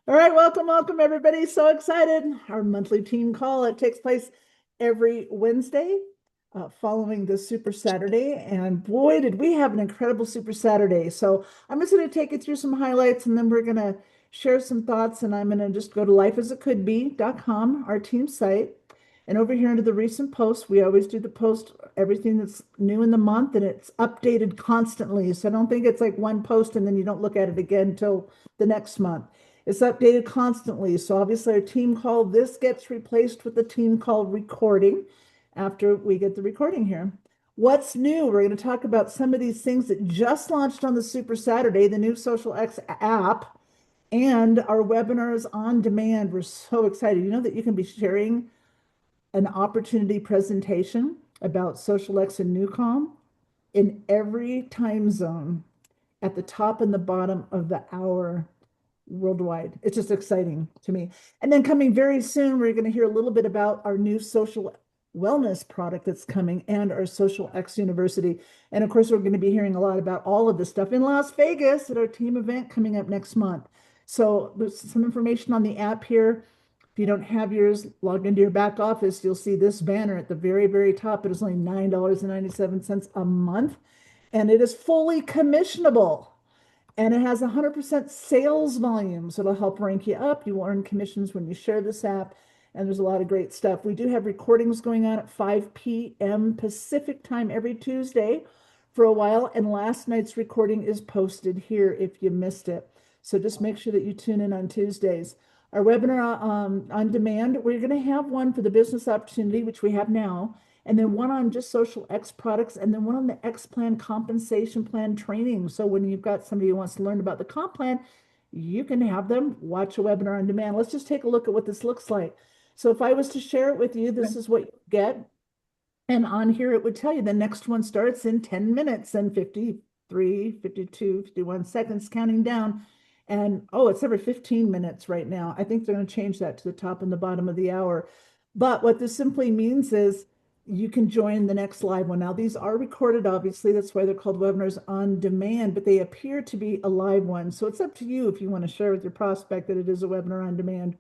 All right, welcome everybody. So excited. Our monthly team call. It takes place every Wednesday following the Super Saturday. And boy, did we have an incredible Super Saturday. So I'm just going to take you through some highlights and then we're going to share some thoughts. And I'm going to just go to lifeasitcouldbe.com, our team site. And over here under the recent posts, we always do the post, everything that's new in the month, and it's updated constantly. So I don't think it's like one post and then you don't look at it again until the next month. It's updated constantly. So obviously our team call, this gets replaced with the team call recording after we get the recording here. What's new? We're going to talk about some of these things that just launched on the Super Saturday, the new Social X app, and our webinars on demand. We're so excited. You know that you can be sharing an opportunity presentation about Social X and Newcom in every time zone at the top and the bottom of the hour worldwide. It's just exciting to me. And then coming very soon, we're going to hear a little bit about our new social wellness product that's coming and our Social X University. And of course, we're going to be hearing a lot about all of this stuff in Las Vegas at our team event coming up next month. So there's some information on the app here. If you don't have yours, log into your back office, you'll see this banner at the very, very top. It is only $9.97 a month, and it is fully commissionable. And it has 100% sales volume, so it'll help rank you up. You will earn commissions when you share this app, and there's a lot of great stuff. We do have recordings going on at 5 p.m. Pacific time every Tuesday for a while, and last night's recording is posted here if you missed it. So just make sure that you tune in on Tuesdays. Our webinar on demand, we're going to have one for the business opportunity, which we have now, and then one on just Social X products, and then one on the X plan compensation plan training. So when you've got somebody who wants to learn about the comp plan, you can have them watch a webinar on demand. Let's just take a look at what this looks like. So if I was to share it with you, this is what you get. And on here, it would tell you the next one starts in 10 minutes and 53, 52, 51 seconds, counting down. And oh, it's every 15 minutes right now. I think they're going to change that to the top and the bottom of the hour. But what this simply means is you can join the next live one. Now, these are recorded, obviously. That's why they're called webinars on demand, but they appear to be a live one. So it's up to you if you want to share with your prospect that it is a webinar on demand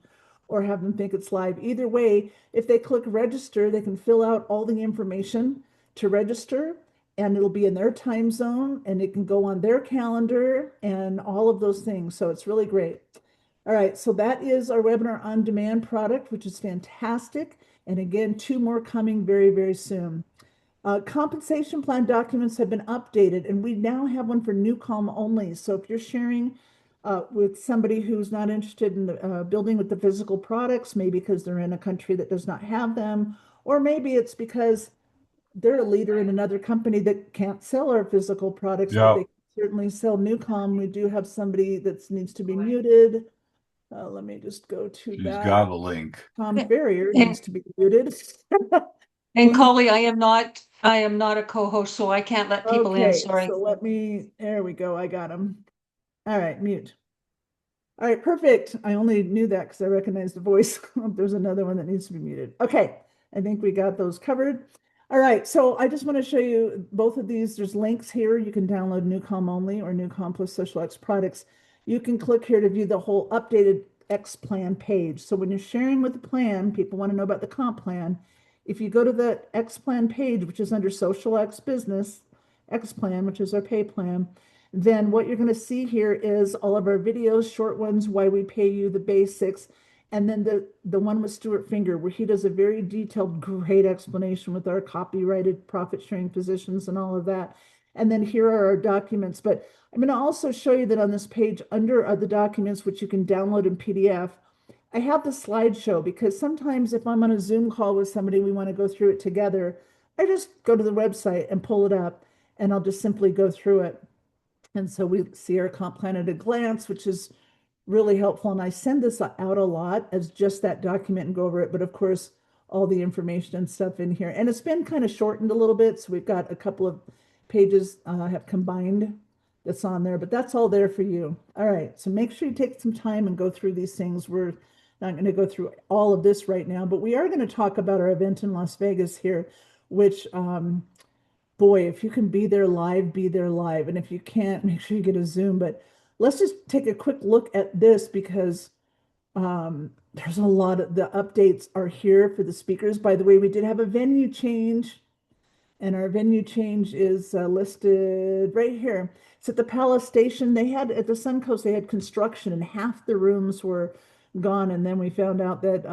or have them think it's live. Either way, if they click register, they can fill out all the information to register, and it'll be in their time zone and it can go on their calendar and all of those things. So it's really great. All right, so that is our webinar on demand product, which is fantastic. And again, two more coming very, very soon. Compensation plan documents have been updated, and we now have one for Newcom only. So if you're sharing with somebody who's not interested in building with the physical products, maybe because they're in a country that does not have them, or maybe it's because they're a leader in another company that can't sell our physical products, but Yeah, they can certainly sell Newcom. We do have somebody that needs to be muted. Let me just go to she's that. got a link. Tom Ferrier needs And to be muted. and Coley, I am not a co-host, so I can't let people in. Okay, Sorry. so there we go. I got him. All right, mute. All right, perfect. I only knew that because I recognized the voice. There's another one that needs to be muted. Okay, I think we got those covered. All right, so I just want to show you both of these. There's links here. You can download Newcom only or Newcom plus Social X products. You can click here to view the whole updated X plan page. So when you're sharing with the plan, people want to know about the comp plan. If you go to the X plan page, which is under Social X Business, X plan, which is our pay plan, then what you're going to see here is all of our videos, short ones, why we pay you, the basics, and then the one with Stuart Finger, where he does a very detailed, great explanation with our copyrighted profit sharing positions and all of that. And then here are our documents. But I'm going to also show you that on this page under the documents, which you can download in PDF, I have the slideshow because sometimes if I'm on a Zoom call with somebody, we want to go through it together. I just go to the website and pull it up, and I'll just simply go through it. And so we see our comp plan at a glance, which is really helpful. And I send this out a lot as just that document and go over it. But of course, all the information and stuff in here. And it's been kind of shortened a little bit. So we've got a couple of pages have combined that's on there, but that's all there for you. All right. So make sure you take some time and go through these things. We're not going to go through all of this right now, but we are going to talk about our event in Las Vegas here, which boy, if you can be there live, be there live. And if you can't, make sure you get a Zoom. But let's just take a quick look at this because There's a lot of the updates are here for the speakers. By the way, we did have a venue change, and our venue change is listed right here. It's at the Palace Station. They had at the Suncoast, they had construction, and half the rooms were gone. And then we found out that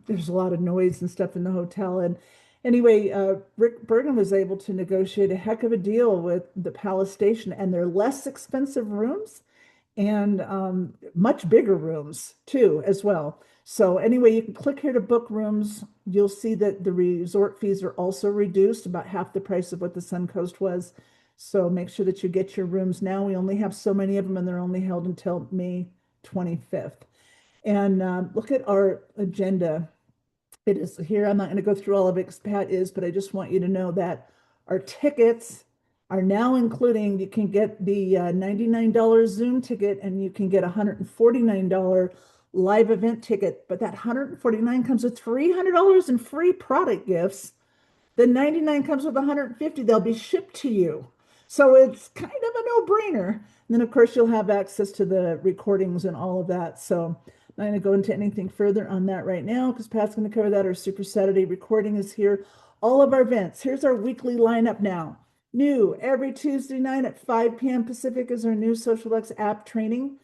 there's a lot of noise and stuff in the hotel. And anyway, Rick Bergen was able to negotiate a heck of a deal with the Palace Station, and they're less expensive rooms and much bigger rooms too, as well. So anyway, you can click here to book rooms. You'll see that the resort fees are also reduced, about half the price of what the Suncoast was. So make sure that you get your rooms now. We only have so many of them, and they're only held until May 25th. And look at our agenda. It is here. I'm not going to go through all of it because Pat is, but I just want you to know that our tickets are now including, you can get the $99 Zoom ticket, and you can get a $149 live event ticket, but that $149 comes with $300 in free product gifts. The 99 comes with 150. They'll be shipped to you. So it's kind of a no-brainer. And then of course you'll have access to the recordings and all of that. So I'm not going to go into anything further on that right now because Pat's going to cover that. Our Super Saturday recording is here. All of our events. Here's our weekly lineup now. New every Tuesday night at 5 p.m. Pacific is our new SocialX app training.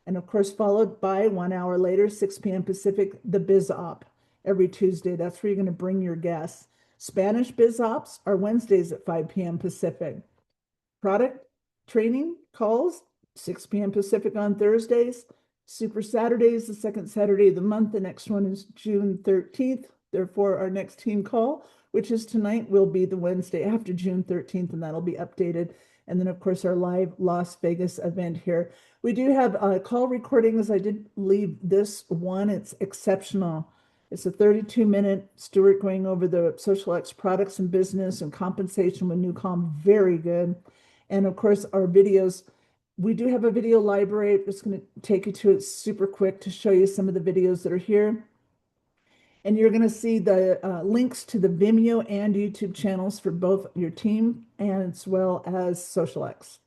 And of course, followed by 1 hour later, 6 p.m. Pacific, the Biz Op every Tuesday. That's where you're going to bring your guests. Spanish Biz Ops are Wednesdays at 5 p.m. Pacific. Product training calls, 6 p.m. Pacific on Thursdays. Super Saturdays, the second Saturday of the month. The next one is June 13th. Therefore, our next team call, which is tonight, will be the Wednesday after June 13th, and that'll be updated. And then, of course, our live Las Vegas event here. We do have call recordings. I did leave this one. It's exceptional. It's a 32-minute Stuart going over the SocialX products and business and compensation with Newcom. Very good. And of course, our videos. We do have a video library. I'm just going to take you to it super quick to show you some of the videos that are here. And you're going to see the links to the Vimeo and YouTube channels for both your team as well as SocialX.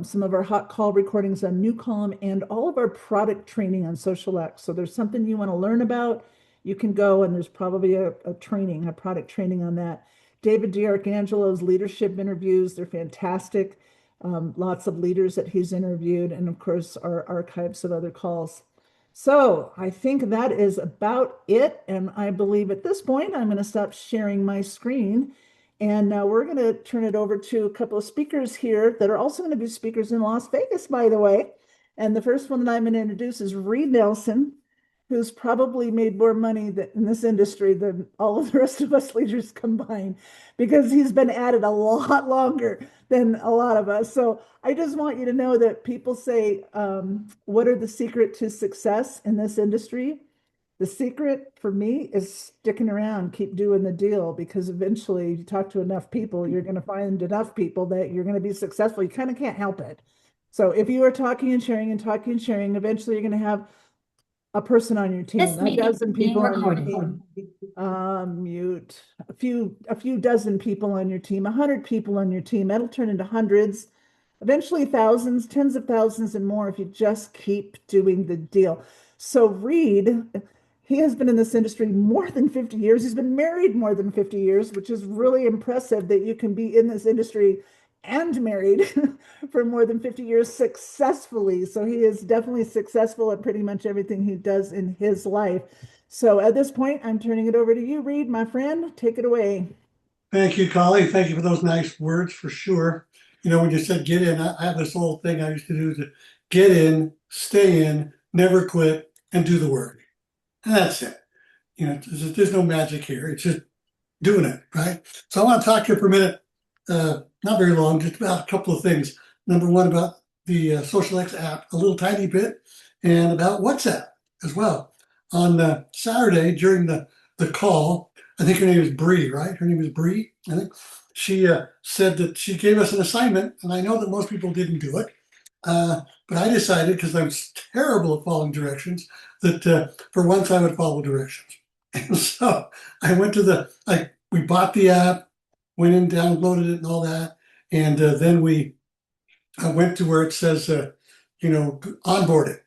Some of our hot call recordings on Newcom and all of our product training on SocialX. So there's something you want to learn about, you can go, and there's probably a product training on that. David D'Arcangelo's leadership interviews, they're fantastic. Lots of leaders that he's interviewed, and of course our archives of other calls. So I think that is about it. And I believe at this point, I'm going to stop sharing my screen. And we're going to turn it over to a couple of speakers here that are also going to be speakers in Las Vegas, by the way. And the first one that I'm going to introduce is Reed Nelson, who's probably made more money in this industry than all of the rest of us leaders combined, because he's been at it a lot longer than a lot of us. So I just want you to know that people say, what are the secret to success in this industry? The secret for me is sticking around, keep doing the deal, because eventually you talk to enough people, you're going to find enough people that you're going to be successful. You kind of can't help it. So if you are talking and sharing and talking and sharing, eventually you're going to have a person on your team, a dozen people on your team, mute, a few dozen people on your team, 100 people on your team. That'll turn into hundreds, eventually thousands, tens of thousands and more if you just keep doing the deal. So Reed, he has been in this industry more than 50 years. He's been married more than 50 years, which is really impressive that you can be in this industry and married for more than 50 years successfully. So he is definitely successful at pretty much everything he does in his life. So at this point, I'm turning it over to you, Reed, my friend. Take it away. Thank you, Collie. Thank you for those nice words, for sure. You know, when you said get in, I have this little thing I used to do to get in, stay in, never quit, and do the work. And that's it. You know, there's no magic here. It's just doing it, right? So I want to talk to you for a minute, not very long, just about a couple of things. Number one, about the SocialX app, a little tiny bit, and about WhatsApp as well. On Saturday, during the call, I think her name is Bree, right? Her name is Bree, I think. She said that she gave us an assignment, and I know that most people didn't do it. But I decided, because I'm terrible at following directions, that for once I would follow directions. And so I went to we bought the app, went in, downloaded it and all that. And then we went to where it says, onboard it.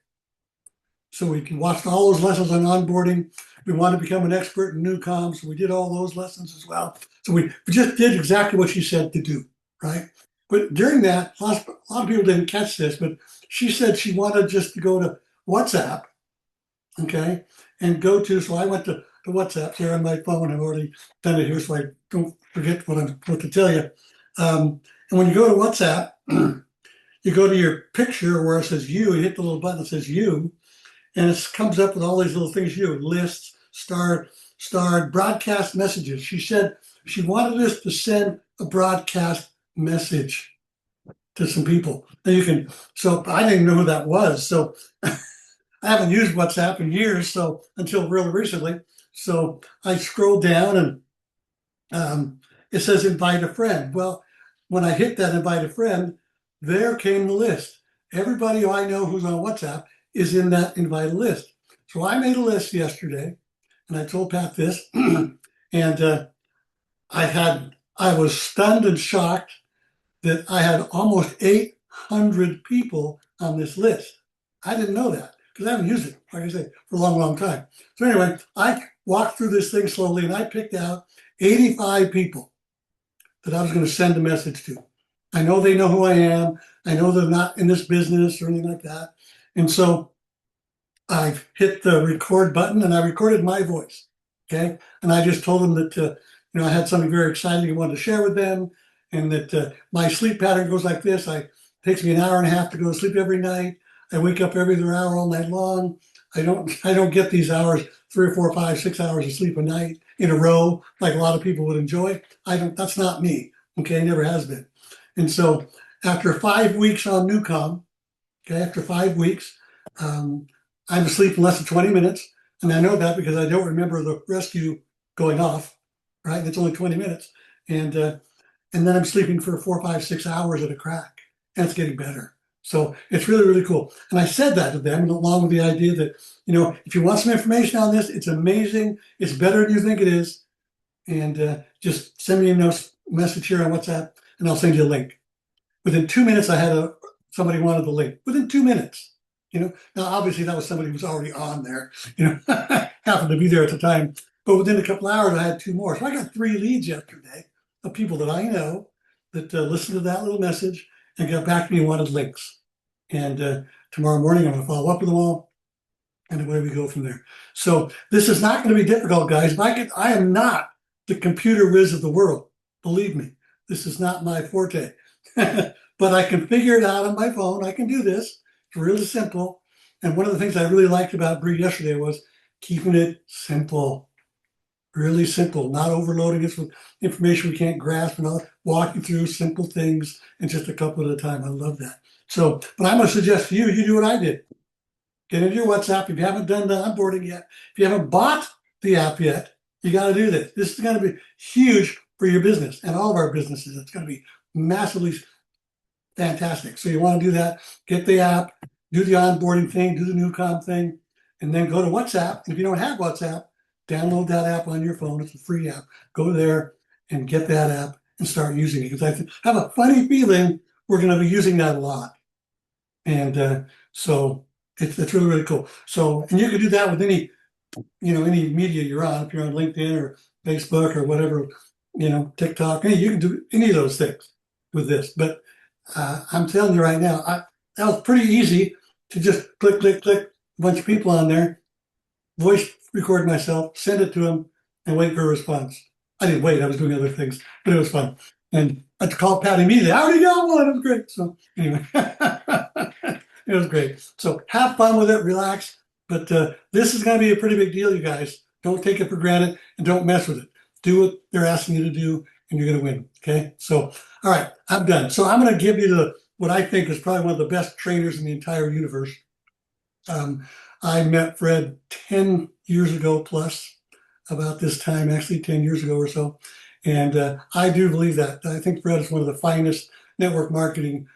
So we can watch all those lessons on onboarding. We want to become an expert in new comms. So we did all those lessons as well. So we just did exactly what she said to do, right? But during that, a lot of people didn't catch this, but she said she wanted just to go to WhatsApp, okay, and go to, so I went to the WhatsApp here on my phone. I've already done it here so I don't forget what I'm supposed to tell you. And when you go to WhatsApp, you go to your picture where it says you hit the little button that says you, and it comes up with all these little things you lists, starred, broadcast messages. She said she wanted us to send a broadcast message to some people. And you can, so I didn't know who that was. So I haven't used WhatsApp in years, so until really recently. So I scrolled down and it says invite a friend. Well, when I hit that invite a friend, there came the list. Everybody who I know who's on WhatsApp is in that invited list. So I made a list yesterday, and I told Pat this, and I was stunned and shocked that I had almost 800 people on this list. I didn't know that because I haven't used it, like I say, for a long, long time. So anyway, I walked through this thing slowly, and I picked out 85 people that I was going to send a message to. I know they know who I am. I know they're not in this business or anything like that. And so I hit the record button and I recorded my voice. Okay. And I just told them that, I had something very exciting I wanted to share with them, and that my sleep pattern goes like this. It takes me an hour and a half to go to sleep every night. I wake up every other hour all night long. I don't get these hours, 3 or 4 or 5, 6 hours of sleep a night in a row, like a lot of people would enjoy. That's not me. Okay. Never has been. And so after 5 weeks on Newcom, after 5 weeks, I'm asleep in less than 20 minutes. And I know that because I don't remember the rescue going off, right? It's only 20 minutes. And then I'm sleeping for 4, 5, 6 hours at a crack, and it's getting better. So it's really, really cool. And I said that to them along with the idea that, if you want some information on this, it's amazing. It's better than you think it is. And just send me a message here on WhatsApp and I'll send you a link. Within 2 minutes, I had somebody wanted the link. Within 2 minutes. Now obviously that was somebody who was already on there, happened to be there at the time. But within a couple hours, I had 2 more. So I got 3 leads yesterday of people that I know that listened to that little message and got back to me and wanted links. And tomorrow morning, I'm going to follow up with them all, and away we go from there. So this is not going to be difficult, guys. I am not the computer whiz of the world. Believe me, this is not my forte. But I can figure it out on my phone. I can do this. It's really simple. And one of the things I really liked about Bree yesterday was keeping it simple. Really simple, not overloading us with information we can't grasp, and walking through simple things and just a couple at a time. I love that. So, but I'm going to suggest to you, you do what I did. Get into your WhatsApp. If you haven't done the onboarding yet, if you haven't bought the app yet, you got to do this. This is going to be huge for your business and all of our businesses. It's going to be massively fantastic. So you want to do that, get the app, do the onboarding thing, do the Newcom thing, and then go to WhatsApp. And if you don't have WhatsApp, download that app on your phone. It's a free app. Go there and get that app and start using it, because I have a funny feeling we're going to be using that a lot. And so it's really, really cool. So, and you can do that with any media you're on. If you're on LinkedIn or Facebook or whatever, TikTok, you can do any of those things with this. But I'm telling you right now, that was pretty easy to just click, a bunch of people on there, voice record myself, send it to them, and wait for a response. I didn't wait, I was doing other things, but it was fun. And I had to call Pat immediately. I already got one, it was great. So anyway, it was great. So have fun with it, relax. But this is going to be a pretty big deal, you guys. Don't take it for granted and don't mess with it. Do what they're asking you to do, and you're going to win. Okay. So, all right, I'm done. So I'm going to give you what I think is probably one of the best trainers in the entire universe. I met Fred 10 years ago plus, about this time, actually 10 years ago or so. And I do believe that. I think Fred is one of the finest network marketing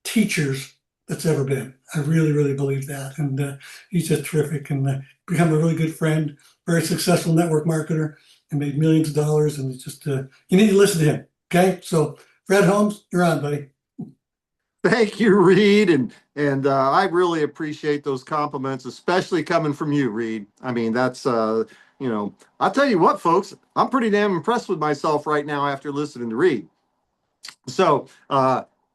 teachers that's ever been. I really, really believe that. And he's just terrific, and become a really good friend, very successful network marketer, and made millions of dollars. And it's just, you need to listen to him. Okay. So Fred Holmes, you're on, buddy. Thank you, Reed, and I really appreciate those compliments, especially coming from you, Reed. I mean, that's I'll tell you what, folks, I'm pretty damn impressed with myself right now after listening to Reed. So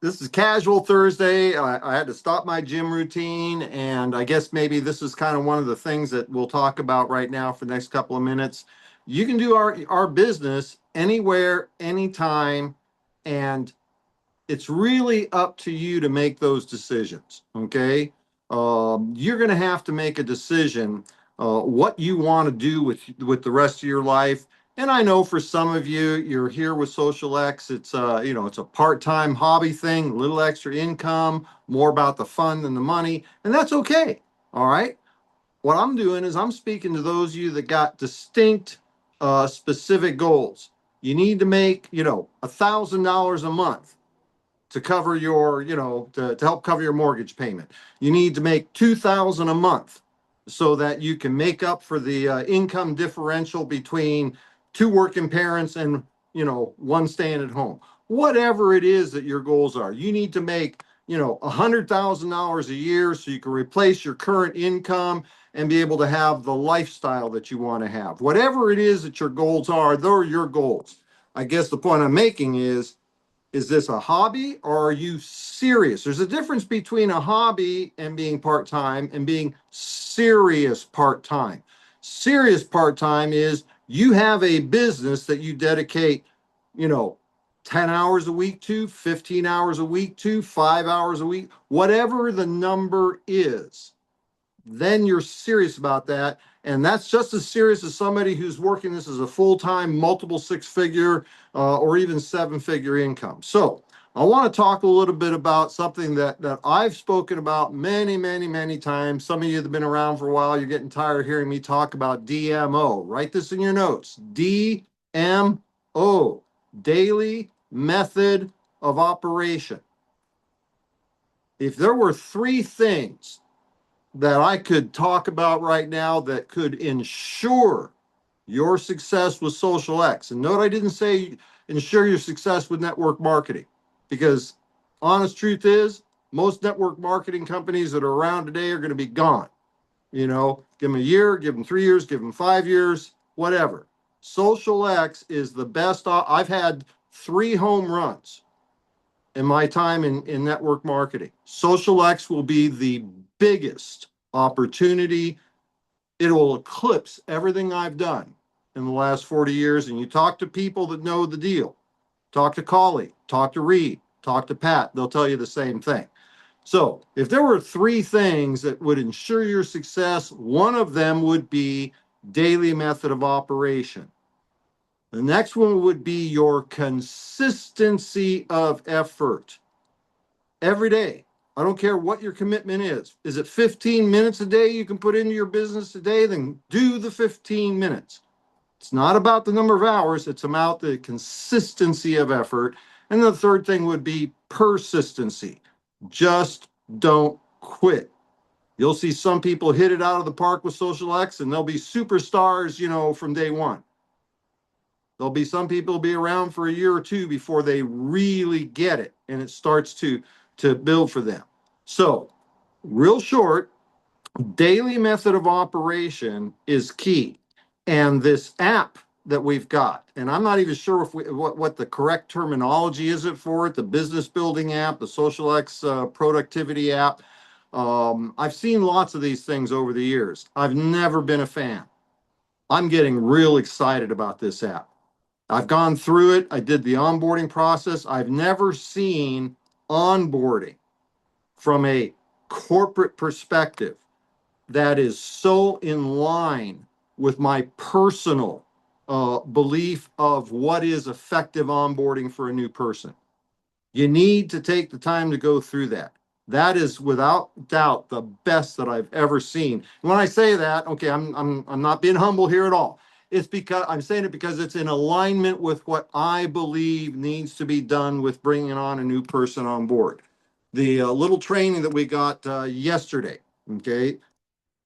this is Casual Thursday. I had to stop my gym routine, and I guess maybe this is kind of one of the things that we'll talk about right now for the next couple of minutes. You can do our business anywhere, anytime, and it's really up to you to make those decisions. Okay, you're going to have to make a decision what you want to do with the rest of your life. And I know for some of you, you're here with Social X. It's it's a part-time hobby thing, a little extra income, more about the fun than the money, and that's okay. All right. What I'm doing is I'm speaking to those of you that got distinct, specific goals. You need to make $1,000 a month to cover your, to help cover your mortgage payment. You need to make $2,000 a month so that you can make up for the income differential between two working parents and, one staying at home. Whatever it is that your goals are, you need to make, $100,000 a year so you can replace your current income and be able to have the lifestyle that you want to have. Whatever it is that your goals are, those are your goals. I guess the point I'm making is this a hobby or are you serious? There's a difference between a hobby and being part-time and being serious part-time. Serious part-time is you have a business that you dedicate, 10 hours a week to, 15 hours a week to, 5 hours a week, whatever the number is. Then you're serious about that. And that's just as serious as somebody who's working this as a full-time, multiple six-figure or even seven-figure income. So I want to talk a little bit about something that I've spoken about many, many, many times. Some of you that have been around for a while, you're getting tired of hearing me talk about DMO. Write this in your notes. DMO, Daily Method of Operation. If there were three things that I could talk about right now that could ensure your success with Social X. And note, I didn't say ensure your success with network marketing, because honest truth is most network marketing companies that are around today are going to be gone. Give them a year, give them 3 years, give them 5 years, whatever. Social X is the best. I've had 3 home runs in my time in network marketing. Social X will be the biggest opportunity. It will eclipse everything I've done in the last 40 years. And you talk to people that know the deal. Talk to Collie, talk to Reed, talk to Pat. They'll tell you the same thing. So if there were 3 things that would ensure your success, one of them would be daily method of operation. The next one would be your consistency of effort. Every day. I don't care what your commitment is. Is it 15 minutes a day you can put into your business today? Then do the 15 minutes. It's not about the number of hours. It's about the consistency of effort. And the third thing would be persistency. Just don't quit. You'll see some people hit it out of the park with Social X and they'll be superstars, from day one. There'll be some people be around for a year or two before they really get it and it starts to build for them. So, real short, daily method of operation is key. And this app that we've got, and I'm not even sure what the correct terminology is for it, the business building app, the Social X productivity app. I've seen lots of these things over the years. I've never been a fan. I'm getting real excited about this app. I've gone through it. I did the onboarding process. I've never seen onboarding from a corporate perspective that is so in line with my personal belief of what is effective onboarding for a new person. You need to take the time to go through that. That is without doubt the best that I've ever seen. When I say that, okay, I'm not being humble here at all. It's because I'm saying it because it's in alignment with what I believe needs to be done with bringing on a new person on board. The little training that we got yesterday, okay,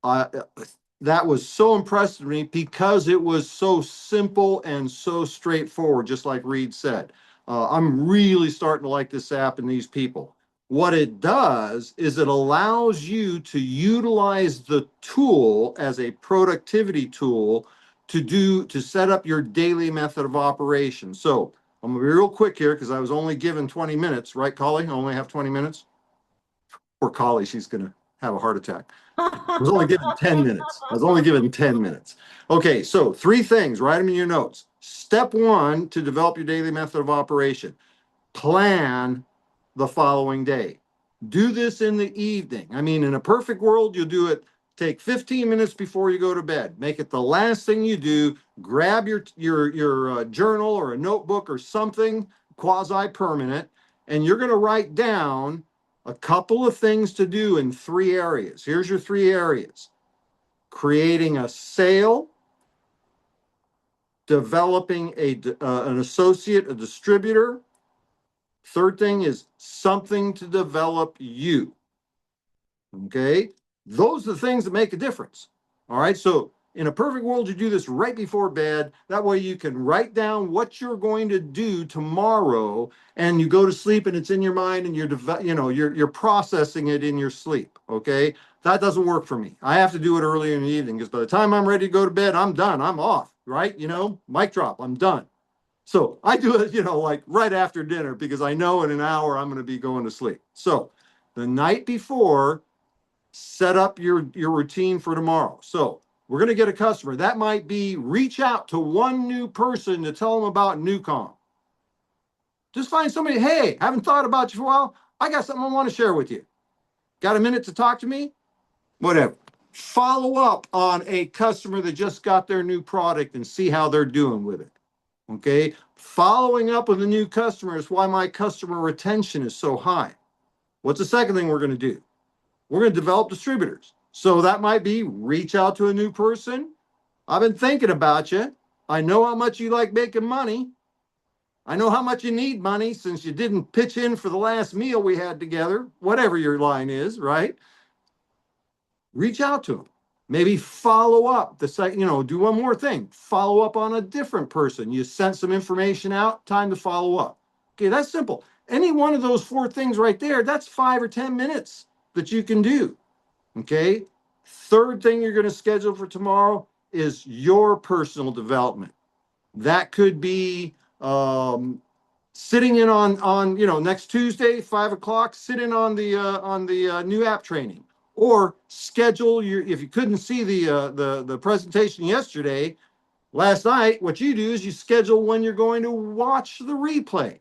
that was so impressive to me because it was so simple and so straightforward, just like Reed said. I'm really starting to like this app and these people. What it does is it allows you to utilize the tool as a productivity tool to set up your daily method of operation. So I'm gonna be real quick here because I was only given 20 minutes, right, Collie? I only have 20 minutes. Poor Collie, she's gonna have a heart attack. I was only given 10 minutes. I was only given 10 minutes. Okay, so 3 things, write them in your notes. Step 1 to develop your daily method of operation. Plan the following day. Do this in the evening. I mean, in a perfect world, you'll do it. Take 15 minutes before you go to bed. Make it the last thing you do. Grab your journal or a notebook or something quasi-permanent, and you're going to write down a couple of things to do in 3 areas. Here's your 3 areas. Creating a sale, developing an associate, a distributor. Third thing is something to develop you. Okay. Those are the things that make a difference. All right. So in a perfect world, you do this right before bed. That way you can write down what you're going to do tomorrow, and you go to sleep and it's in your mind, and you're processing it in your sleep. Okay. That doesn't work for me. I have to do it early in the evening because by the time I'm ready to go to bed, I'm done. I'm off. Right. Mic drop. I'm done. So I do it, like right after dinner because I know in an hour I'm going to be going to sleep. So the night before, set up your routine for tomorrow. So we're going to get a customer. That might be reach out to one new person to tell them about Newcom. Just find somebody, hey, haven't thought about you for a while. I got something I want to share with you. Got a minute to talk to me? Whatever. Follow up on a customer that just got their new product and see how they're doing with it. Okay. Following up with a new customer is why my customer retention is so high. What's the second thing we're going to do? We're going to develop distributors. So that might be reach out to a new person. I've been thinking about you. I know how much you like making money. I know how much you need money since you didn't pitch in for the last meal we had together, whatever your line is, right? Reach out to them. Maybe follow up do one more thing. Follow up on a different person. You sent some information out, time to follow up. Okay, that's simple. Any one of those 4 things right there, that's 5 or 10 minutes that you can do. Okay. Third thing you're going to schedule for tomorrow is your personal development. That could be sitting in on next Tuesday, 5 o'clock, sit in on the new app training. Or schedule if you couldn't see the presentation yesterday, last night, what you do is you schedule when you're going to watch the replay.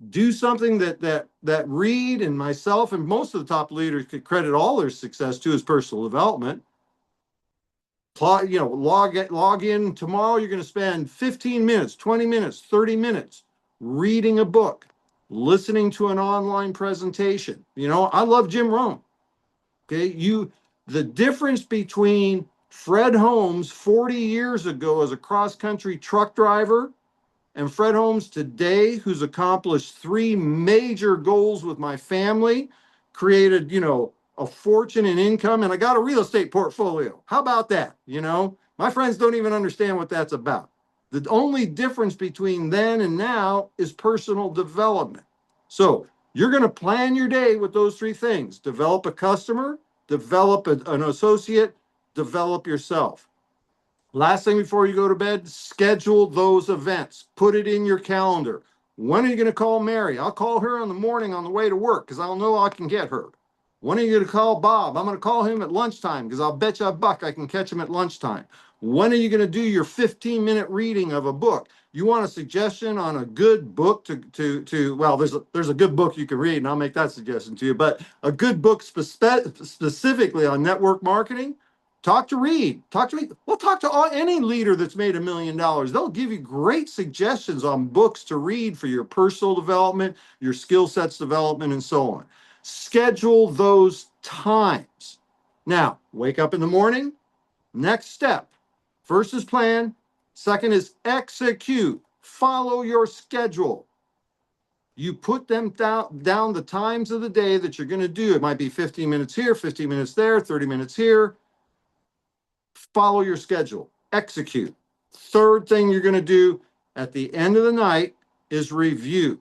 Do something that Reed and myself and most of the top leaders could credit all their success to is personal development. Log in tomorrow. You're going to spend 15 minutes, 20 minutes, 30 minutes reading a book, listening to an online presentation. I love Jim Rohn. Okay, the difference between Fred Holmes 40 years ago as a cross-country truck driver and Fred Holmes today, who's accomplished 3 major goals with my family, created, a fortune in income, and I got a real estate portfolio. How about that? My friends don't even understand what that's about. The only difference between then and now is personal development. So you're going to plan your day with those 3 things. Develop a customer, develop an associate, develop yourself. Last thing before you go to bed, schedule those events. Put it in your calendar. When are you going to call Mary? I'll call her in the morning on the way to work because I'll know I can get her. When are you going to call Bob? I'm going to call him at lunchtime because I'll bet you $1 I can catch him at lunchtime. When are you going to do your 15-minute reading of a book? You want a suggestion on a good book well, there's a good book you can read, and I'll make that suggestion to you, but a good book specifically on network marketing, talk to Reed. Talk to me. Well, talk to any leader that's made $1 million. They'll give you great suggestions on books to read for your personal development, your skill sets development, and so on. Schedule those times. Now, wake up in the morning. Next step. First is plan. Second is execute. Follow your schedule. You put them down the times of the day that you're going to do. It might be 15 minutes here, 15 minutes there, 30 minutes here. Follow your schedule. Execute. Third thing you're going to do at the end of the night is review.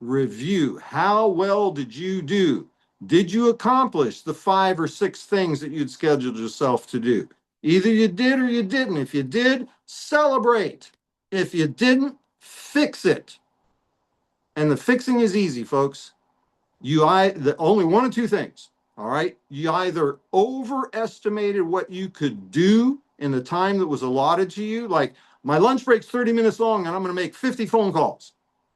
review. How well did you do? Did you accomplish the 5 or 6 things that you'd scheduled yourself to do? Either you did or you didn't. If you did, celebrate. If you didn't, fix it. And the fixing is easy, folks. Only one of two things. All right. You either overestimated what you could do in the time that was allotted to you. Like, my lunch break's 30 minutes long and I'm going to make 50 phone calls.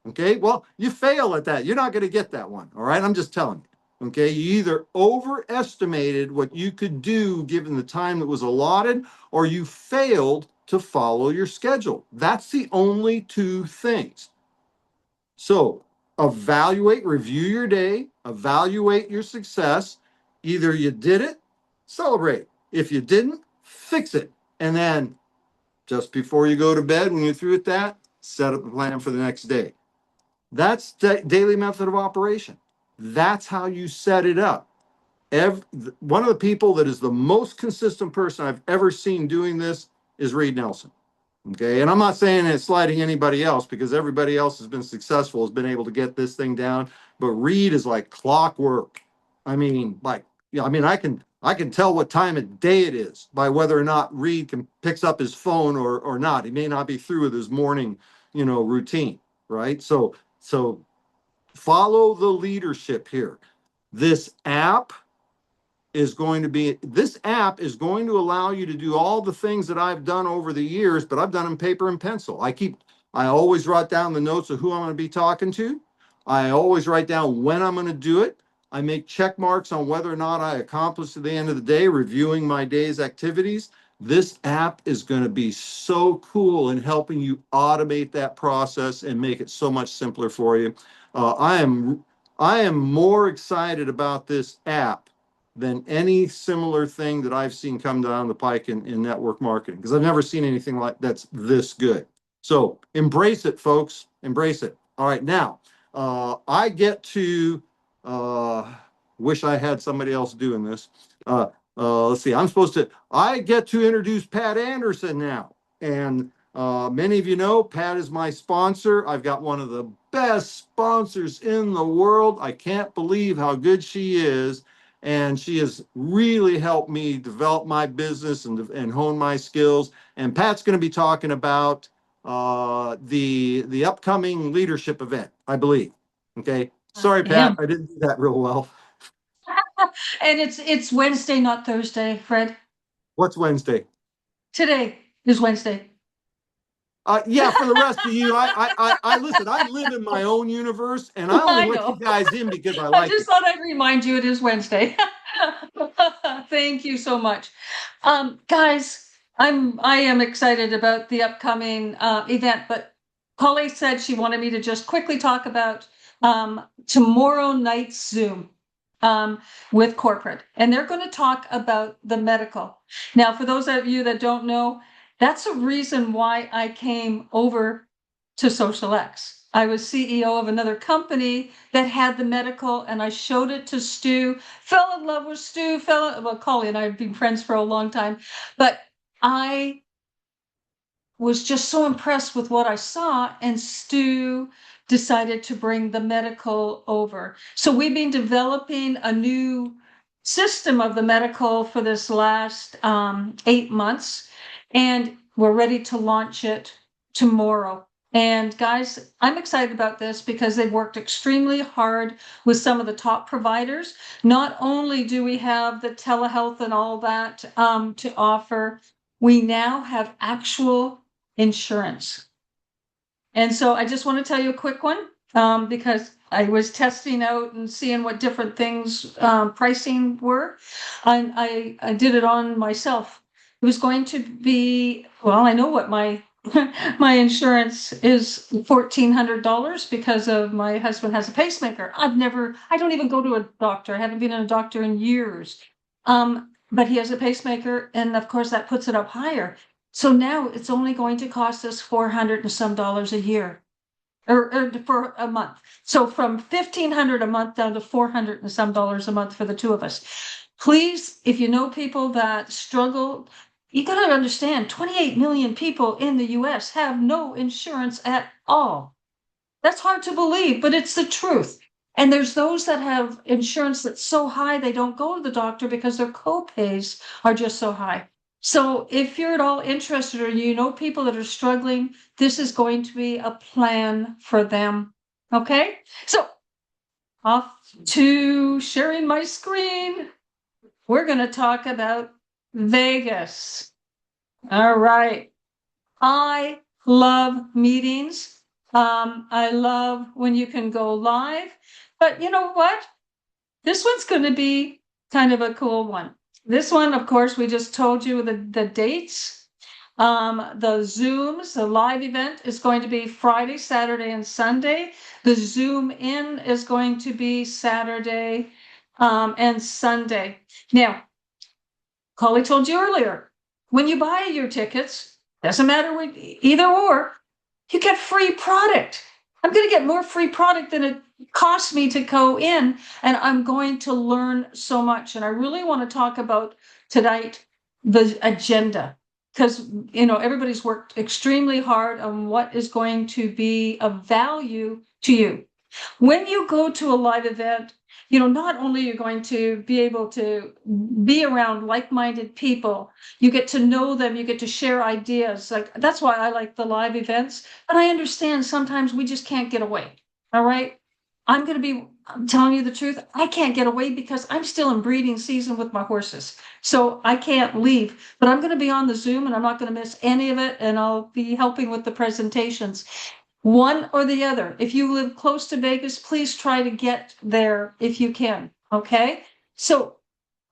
Okay. Well, you fail at that. You're not going to get that one. All right. I'm just telling you. Okay. You either overestimated what you could do given the time that was allotted, or you failed to follow your schedule. That's the only two things. So evaluate, review your day, evaluate your success. Either you did it, celebrate. If you didn't, fix it. And then just before you go to bed, when you're through with that, set up a plan for the next day. That's the daily method of operation. That's how you set it up. One of the people that is the most consistent person I've ever seen doing this is Reed Nelson. Okay. And I'm not saying it's slighting anybody else, because everybody else has been successful, has been able to get this thing down. But Reed is like clockwork. I mean, I can tell what time of day it is by whether or not Reed picks up his phone or not. He may not be through with his morning, routine. Right. So follow the leadership here. This app is going to allow you to do all the things that I've done over the years, but I've done them paper and pencil. I always write down the notes of who I'm going to be talking to. I always write down when I'm going to do it. I make check marks on whether or not I accomplished at the end of the day, reviewing my day's activities. This app is going to be so cool in helping you automate that process and make it so much simpler for you. I am more excited about this app than any similar thing that I've seen come down the pike in network marketing, because I've never seen anything like that's this good. So embrace it, folks. Embrace it. All right, now I get to wish I had somebody else doing this. Let's see. I get to introduce Pat Anderson now, and many of you know Pat is my sponsor. I've got one of the best sponsors in the world. I can't believe how good she is. And she has really helped me develop my business and hone my skills. And Pat's going to be talking about the upcoming leadership event, I believe. Okay. Sorry, Pat, I didn't do that real well. And it's Wednesday, not Thursday, Fred. What's Wednesday? Today is Wednesday. Yeah, for the rest of you, I listen. I live in my own universe, and I only let you guys in because I like I just thought I'd remind you it is Wednesday. Thank you so much, guys. I am excited about the upcoming event, but Polly said she wanted me to just quickly talk about tomorrow night's Zoom with corporate, and they're going to talk about the medical. Now, for those of you that don't know, that's a reason why I came over to SocialX. I was CEO of another company that had the medical, and I showed it to Stu, fell in love with Stu, Collie and I have been friends for a long time, but I was just so impressed with what I saw, and Stu decided to bring the medical over. So we've been developing a new system of the medical for this last 8 months. And we're ready to launch it tomorrow. And guys, I'm excited about this because they've worked extremely hard with some of the top providers. Not only do we have the telehealth and all that to offer, we now have actual insurance. And so I just want to tell you a quick one because I was testing out and seeing what different things pricing were. I did it on myself. It was going to be, well, I know what my my insurance is, $1,400 because of my husband has a pacemaker. I don't even go to a doctor. I haven't been in a doctor in years. But he has a pacemaker, and of course that puts it up higher. So now it's only going to cost us $400 and some a year, or for a month. So from $1,500 a month down to $400 and some a month for the two of us. Please, if you know people that struggle, you got to understand 28 million people in the US have no insurance at all. That's hard to believe, but it's the truth. And there's those that have insurance that's so high they don't go to the doctor because their co-pays are just so high. So if you're at all interested or you know people that are struggling, this is going to be a plan for them. Okay? So off to sharing my screen. We're going to talk about Vegas. All right. I love meetings. I love when you can go live, but you know what? This one's going to be kind of a cool one. This one, of course, we just told you the dates. The Zooms, the live event is going to be Friday, Saturday, and Sunday. The Zoom in is going to be Saturday, and Sunday. Now, Collie told you earlier, when you buy your tickets, doesn't matter what, either or, you get free product. I'm going to get more free product than it costs me to go in, and I'm going to learn so much. And I really want to talk about tonight the agenda, because everybody's worked extremely hard on what is going to be of value to you. When you go to a live event, not only are you going to be able to be around like-minded people, you get to know them, you get to share ideas. Like, that's why I like the live events, but I understand sometimes we just can't get away. All right. I'm telling you the truth. I can't get away because I'm still in breeding season with my horses. So I can't leave, but I'm going to be on the Zoom and I'm not going to miss any of it. And I'll be helping with the presentations. One or the other. If you live close to Vegas, please try to get there if you can. Okay. So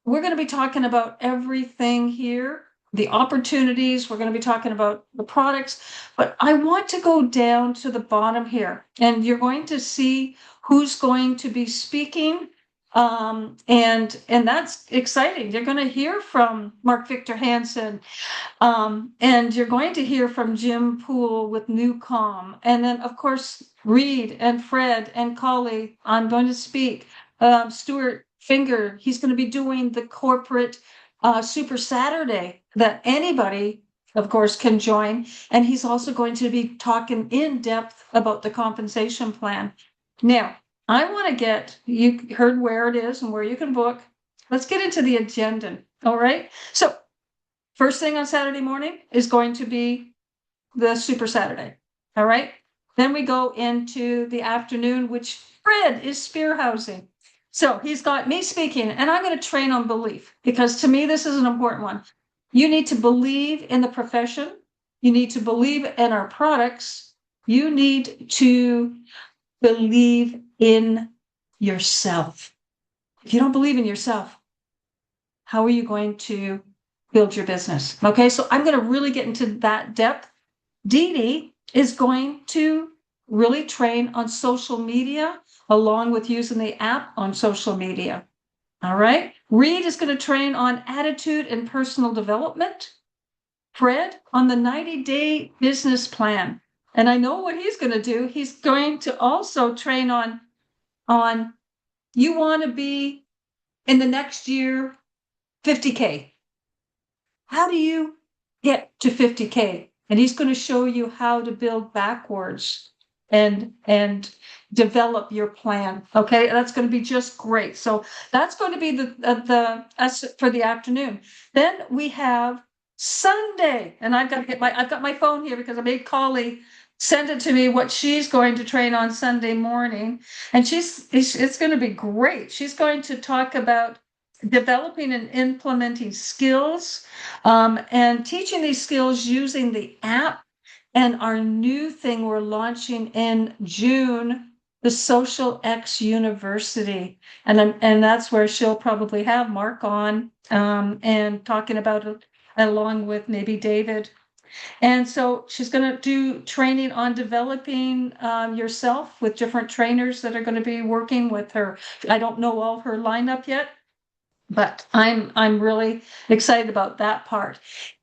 we're going to be talking about everything here, the opportunities. We're going to be talking about the products, but I want to go down to the bottom here and you're going to see who's going to be speaking. And that's exciting. You're going to hear from Mark Victor Hansen. And you're going to hear from Jim Poole with Newcom. And then, of course, Reed and Fred and Collie, I'm going to speak. Stuart Finger, he's going to be doing the corporate Super Saturday that anybody, of course, can join. And he's also going to be talking in depth about the compensation plan. Now, I want to you heard where it is and where you can book. Let's get into the agenda. All right. So first thing on Saturday morning is going to be the Super Saturday. All right. Then we go into the afternoon, which Fred is spearhousing. So he's got me speaking, and I'm going to train on belief because to me, this is an important one. You need to believe in the profession. You need to believe in our products. You need to believe in yourself. If you don't believe in yourself, how are you going to build your business? Okay, so I'm going to really get into that depth. Dee Dee is going to really train on social media along with using the app on social media. All right. Reed is going to train on attitude and personal development. Fred on the 90-day business plan. And I know what he's going to do. He's going to also train on you want to be in the next year 50K. How do you get to 50K? And he's going to show you how to build backwards and develop your plan. Okay, that's going to be just great. So that's going to be the for the afternoon. Then we have Sunday, and I've got my phone here because I made Collie send it to me what she's going to train on Sunday morning, and it's going to be great. She's going to talk about developing and implementing skills, and teaching these skills using the app and our new thing we're launching in June, the Social X University. And that's where she'll probably have Mark on, and talking about it along with maybe David. And so she's going to do training on developing yourself with different trainers that are going to be working with her. I don't know all her lineup yet, but I'm really excited about that part.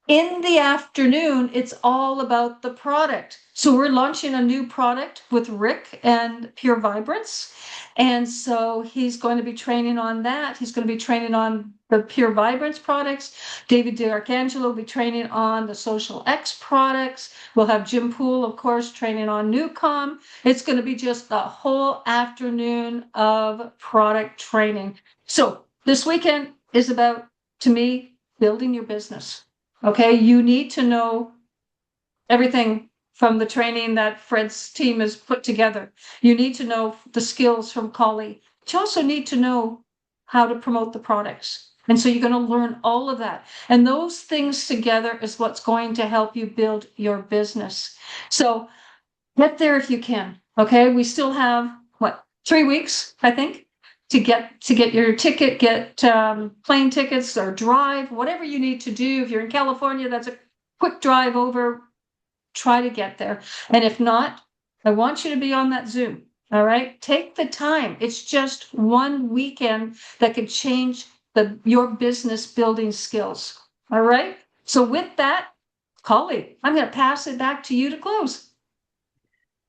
In the afternoon, it's all about the product. So we're launching a new product with Rick and Pure Vibrance. And so he's going to be training on that. He's going to be training on the Pure Vibrance products. David DiArcangelo will be training on the Social X products. We'll have Jim Poole, of course, training on Newcom. It's going to be just a whole afternoon of product training. So this weekend is about, to me, building your business. Okay, you need to know everything from the training that Fred's team has put together. You need to know the skills from Collie. But you also need to know how to promote the products. And so you're going to learn all of that. And those things together is what's going to help you build your business. So get there if you can. Okay, we still have, what, 3 weeks, I think, to get your ticket, get plane tickets or drive, whatever you need to do. If you're in California, that's a quick drive over. Try to get there. And if not, I want you to be on that Zoom. All right. Take the time. It's just one weekend that could change your business building skills. All right. So with that, Collie, I'm going to pass it back to you to close.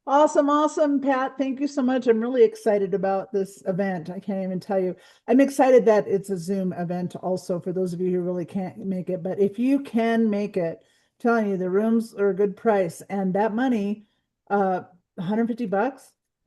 Awesome, awesome, Pat. Thank you so much. I'm really excited about this event. I can't even tell you. I'm excited that it's a Zoom event also for those of you who really can't make it. But if you can make it, I'm telling you, the rooms are a good price. And that money, $150,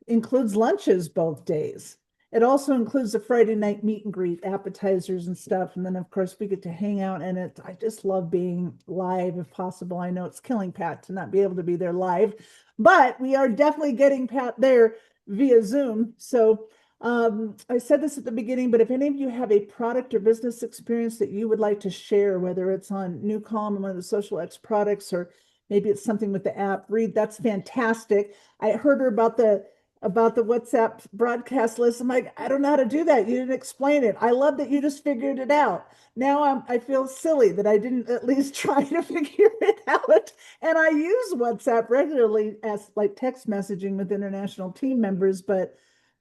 includes lunches both days. It also includes a Friday night meet and greet, appetizers and stuff. And then, of course, we get to hang out. And I just love being live if possible. I know it's killing Pat to not be able to be there live, but we are definitely getting Pat there via Zoom. So I said this at the beginning, but if any of you have a product or business experience that you would like to share, whether it's on Newcom or one of the Social X products, or maybe it's something with the app, Reed, that's fantastic. I heard her about the WhatsApp broadcast list. I'm like, I don't know how to do that. You didn't explain it. I love that you just figured it out. Now I feel silly that I didn't at least try to figure it out. And I use WhatsApp regularly as like text messaging with international team members, but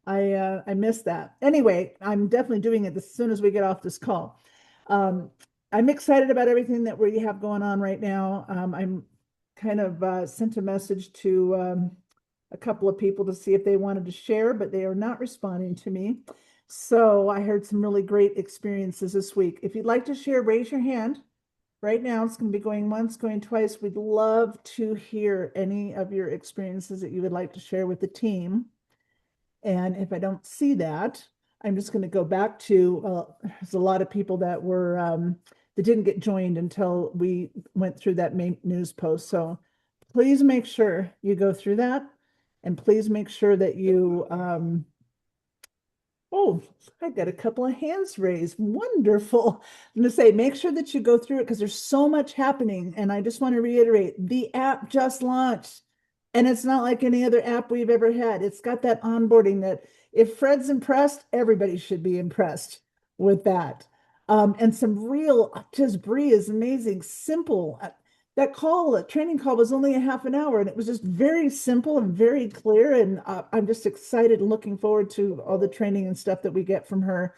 I missed that. Anyway, I'm definitely doing it as soon as we get off this call. I'm excited about everything that we have going on right now. I'm kind of sent a message to a couple of people to see if they wanted to share, but they are not responding to me. So I heard some really great experiences this week. If you'd like to share, raise your hand. Right now, it's going to be going once, going twice. We'd love to hear any of your experiences that you would like to share with the team. And if I don't see that, I'm just going to go back to, there's a lot of people that were, that didn't get joined until we went through that main news post. So please make sure you go through that. And please make sure that you, oh, I got a couple of hands raised. Wonderful. I'm going to say, make sure that you go through it because there's so much happening. And I just want to reiterate, the app just launched. And it's not like any other app we've ever had. It's got that onboarding that if Fred's impressed, everybody should be impressed with that. And some real, just Bree is amazing, simple. That training call was only a half an hour and it was just very simple and very clear. And I'm just excited and looking forward to all the training and stuff that we get from her.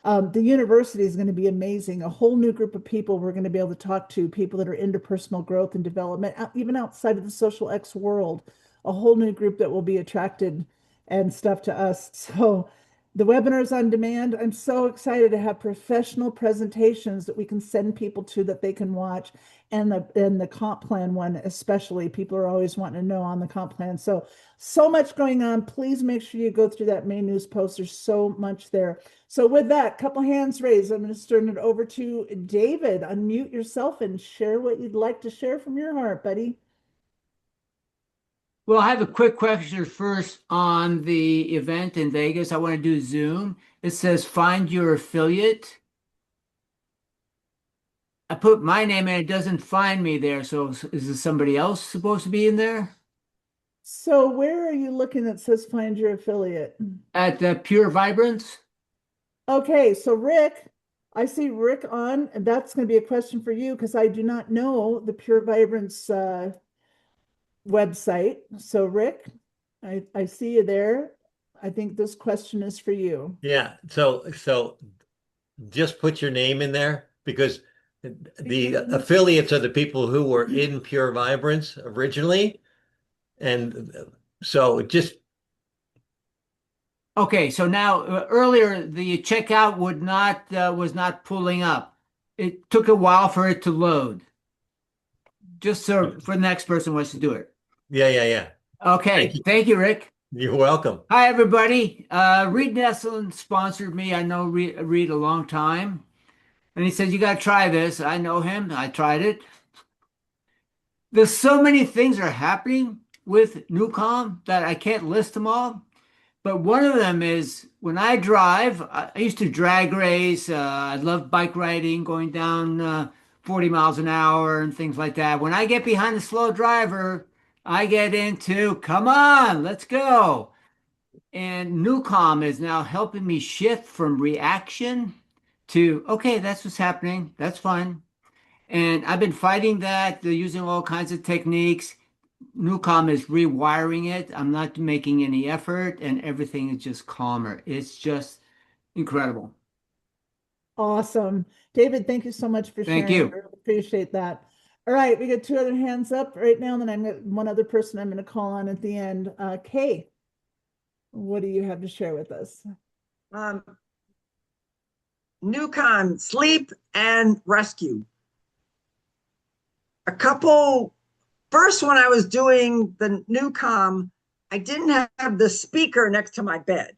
The university is going to be amazing. A whole new group of people we're going to be able to talk to, people that are into personal growth and development, even outside of the Social X world, a whole new group that will be attracted and stuff to us. So the webinars on demand, I'm so excited to have professional presentations that we can send people to that they can watch. And the comp plan one, especially, people are always wanting to know on the comp plan. So much going on. Please make sure you go through that main news post. There's so much there. So with that, couple hands raised, I'm going to turn it over to David. Unmute yourself and share what you'd like to share from your heart, buddy. Well, I have a quick question first on the event in Vegas. I want to do Zoom. It says find your affiliate. I put my name in, it doesn't find me there. So is this somebody else supposed to be in there? So where are you looking that says find your affiliate? At the Pure Vibrance? Okay, so Rick, I see Rick on, and that's going to be a question for you because I do not know the Pure Vibrance website. So Rick, I see you there. I think this question is for you. Yeah, so just put your name in there because the affiliates are the people who were in Pure Vibrance originally. And so just Okay, so now earlier the checkout would not was not pulling up. It took a while for it to load. Just so for the next person wants to do it. Yeah, yeah, yeah. Thank Okay, you. thank you, Rick. You're welcome. Hi, everybody. Reed Nesson sponsored me. I know Reed a long time, and he said you got to try this. I know him. I tried it. There's so many things are happening with Newcom that I can't list them all. But one of them is when I drive, I used to drag race. I love bike riding, going down 40 miles an hour and things like that. When I get behind the slow driver, I get into, come on, let's go. And Newcom is now helping me shift from reaction to, okay, that's what's happening. That's fine. And I've been fighting that. They're using all kinds of techniques. Newcom is rewiring it. I'm not making any effort, and everything is just calmer. It's just incredible. Awesome. David, thank you so much for Thank sharing. you. I really appreciate that. All right, we got two other hands up right now, and then I'm gonna, one other person I'm going to call on at the end. Kay, what do you have to share with us? Newcom sleep and rescue. First, when I was doing the Newcom, I didn't have the speaker next to my bed.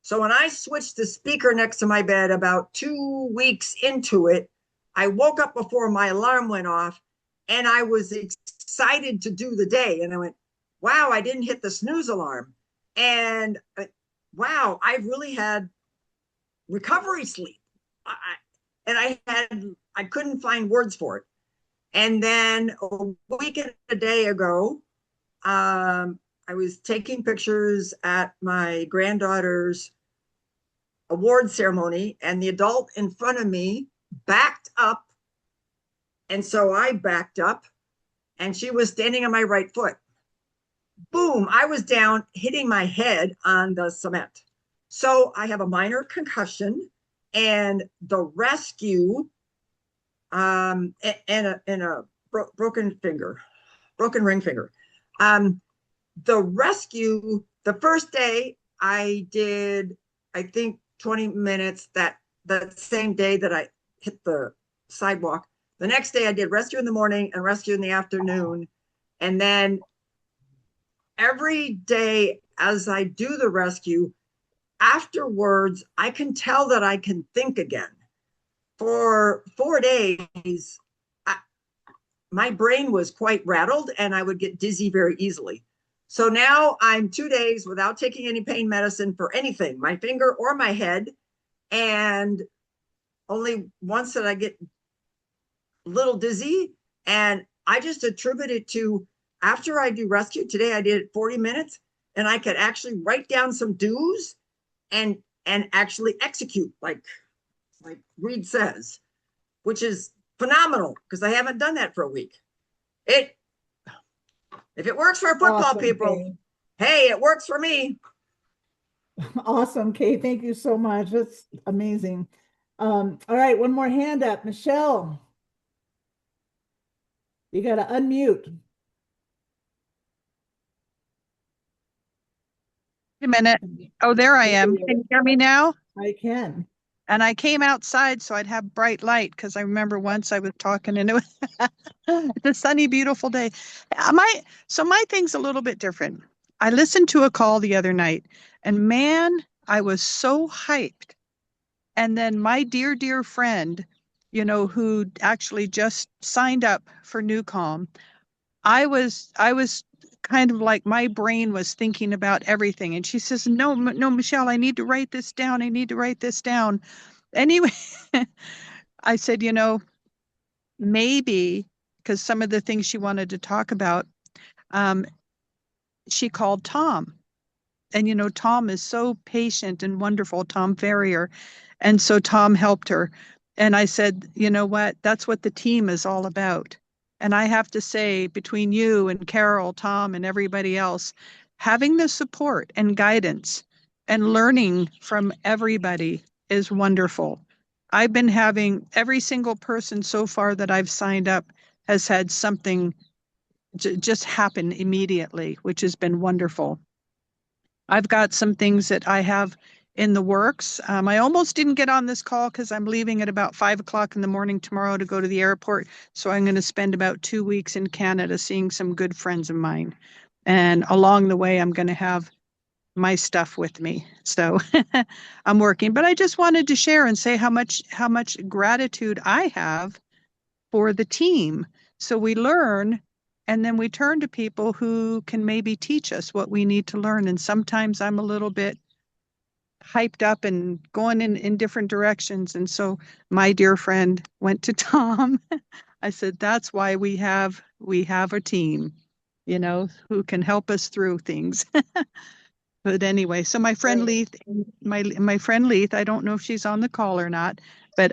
So when I switched the speaker next to my bed about 2 weeks into it, I woke up before my alarm went off and I was excited to do the day. And I went, wow, I didn't hit the snooze alarm. And wow, I've really had recovery sleep. I couldn't find words for it. And then a week and a day ago, I was taking pictures at my granddaughter's award ceremony, and the adult in front of me backed up. And so I backed up, and she was standing on my right foot. Boom, I was down, hitting my head on the cement. So I have a minor concussion, and the rescue and a broken ring finger. The rescue, the first day I did, I think 20 minutes that same day that I hit the sidewalk. The next day I did rescue in the morning and rescue in the afternoon. And then every day as I do the rescue, afterwards, I can tell that I can think again. For 4 days, my brain was quite rattled and I would get dizzy very easily. So now I'm 2 days without taking any pain medicine for anything, my finger or my head. And only once did I get a little dizzy. And I just attribute it to after I do rescue, today I did it 40 minutes and I could actually write down some do's and actually execute like Reed says, which is phenomenal because I haven't done that for a week. If it works for football Awesome, people, Kay. hey, it works for me. Awesome, Kay. Thank you so much. That's amazing. All right, one more hand up. Michelle, you got to unmute. Wait a minute. Oh, there I am. Can you hear me now? I can. And I came outside so I'd have bright light because I remember once I was talking and it was it's a sunny, beautiful day. My thing's a little bit different. I listened to a call the other night and man, I was so hyped. And then my dear, dear friend, who actually just signed up for Newcom, I was kind of like my brain was thinking about everything. And she says, no, Michelle, I need to write this down. I need to write this down. Anyway, I said, maybe because some of the things she wanted to talk about, she called Tom. And, Tom is so patient and wonderful, Tom Ferrier. And so Tom helped her. And I said, you know what? That's what the team is all about. And I have to say, between you and Carol, Tom, and everybody else, having the support and guidance and learning from everybody is wonderful. I've been having every single person so far that I've signed up has had something just happen immediately, which has been wonderful. I've got some things that I have in the works. I almost didn't get on this call because I'm leaving at about 5 o'clock in the morning tomorrow to go to the airport. So I'm going to spend about 2 weeks in Canada seeing some good friends of mine. And along the way, I'm going to have my stuff with me. So I'm working, but I just wanted to share and say how much gratitude I have for the team. So we learn and then we turn to people who can maybe teach us what we need to learn. And sometimes I'm a little bit hyped up and going in different directions. And so my dear friend went to Tom. I said, that's why we have a team, who can help us through things. But anyway, so my friend Leith, my friend Leith, I don't know if she's on the call or not, but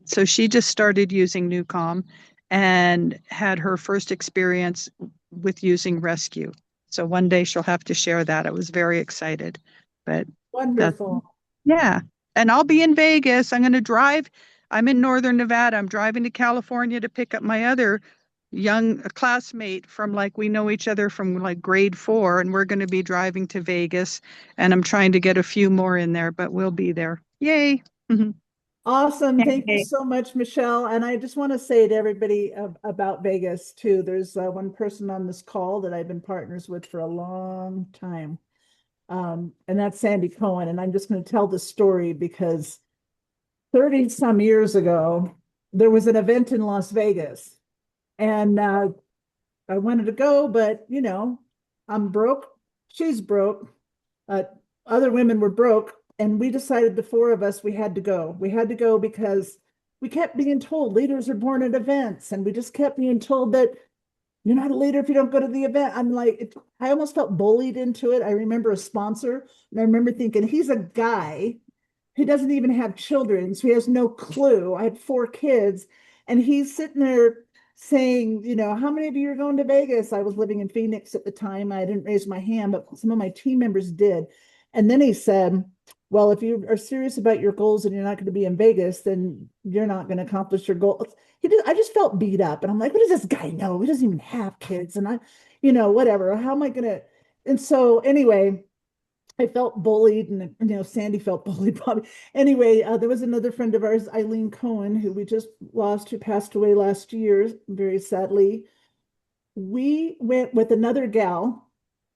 so she just started using Newcom and had her first experience with using Rescue. So one day she'll have to share that. I was very excited, but Wonderful. yeah. And I'll be in Vegas. I'm going to drive. I'm in Northern Nevada. I'm driving to California to pick up my other young classmate from we know each other from grade 4, and we're going to be driving to Vegas, and I'm trying to get a few more in there, but we'll be there. Yay. Awesome. Thank you Yay. so much, Michelle. And I just want to say to everybody about Vegas too, there's one person on this call that I've been partners with for a long time. And that's Sandy Cohen. And I'm just going to tell the story because 30 some years ago, there was an event in Las Vegas and I wanted to go, but I'm broke. She's broke. Other women were broke. And we decided, the 4 of us, we had to go. We had to go because we kept being told leaders are born at events. And we just kept being told that you're not a leader if you don't go to the event. I'm like, I almost felt bullied into it. I remember a sponsor, and I remember thinking, he's a guy who doesn't even have children, so he has no clue. I had 4 kids, and he's sitting there saying, how many of you are going to Vegas? I was living in Phoenix at the time. I didn't raise my hand, but some of my team members did. And then he said, well, if you are serious about your goals and you're not going to be in Vegas, then you're not going to accomplish your goals. I just felt beat up, and I'm like, what does this guy know? He doesn't even have kids, and whatever. How am I going to? And so anyway, I felt bullied, and Sandy felt bullied probably. Anyway, there was another friend of ours, Eileen Cohen, who we just lost, who passed away last year, very sadly. We went with another gal.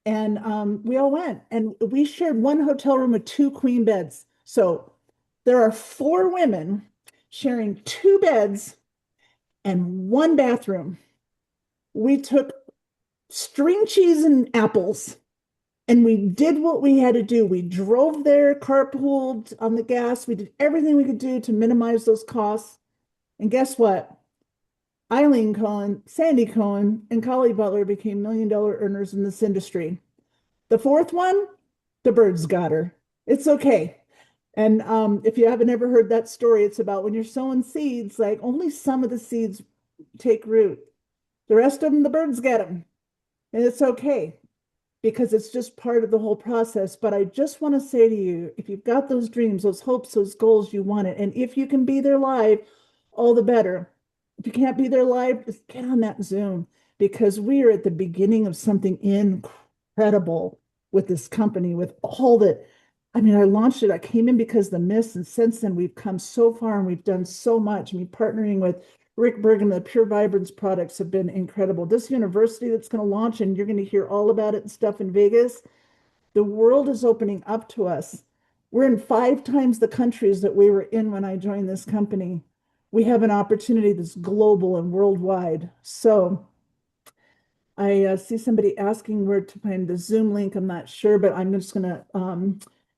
And we all went, and we shared one hotel room with 2 queen beds. So there are 4 women sharing 2 beds and 1 bathroom. We took string cheese and apples, and we did what we had to do. We drove there, carpooled on the gas. We did everything we could do to minimize those costs. And guess what? Eileen Cohen, Sandy Cohen, and Collie Butler became $1 million earners in this industry. The 4th one, the birds got her. It's okay. And if you haven't ever heard that story, it's about when you're sowing seeds, only some of the seeds take root. The rest of them, the birds get them. And it's okay because it's just part of the whole process. But I just want to say to you, if you've got those dreams, those hopes, those goals, you want it. And if you can be there live, all the better. If you can't be there live, just get on that Zoom, because we are at the beginning of something incredible with this company, with all that. I mean, I launched it. I came in because of the miss, and since then we've come so far and we've done so much. I mean, partnering with Rick Bergen, the Pure Vibrance products have been incredible. This university that's going to launch, and you're going to hear all about it and stuff in Vegas. The world is opening up to us. We're in 5 times the countries that we were in when I joined this company. We have an opportunity that's global and worldwide. So I see somebody asking where to find the Zoom link. I'm not sure, but I'm just going to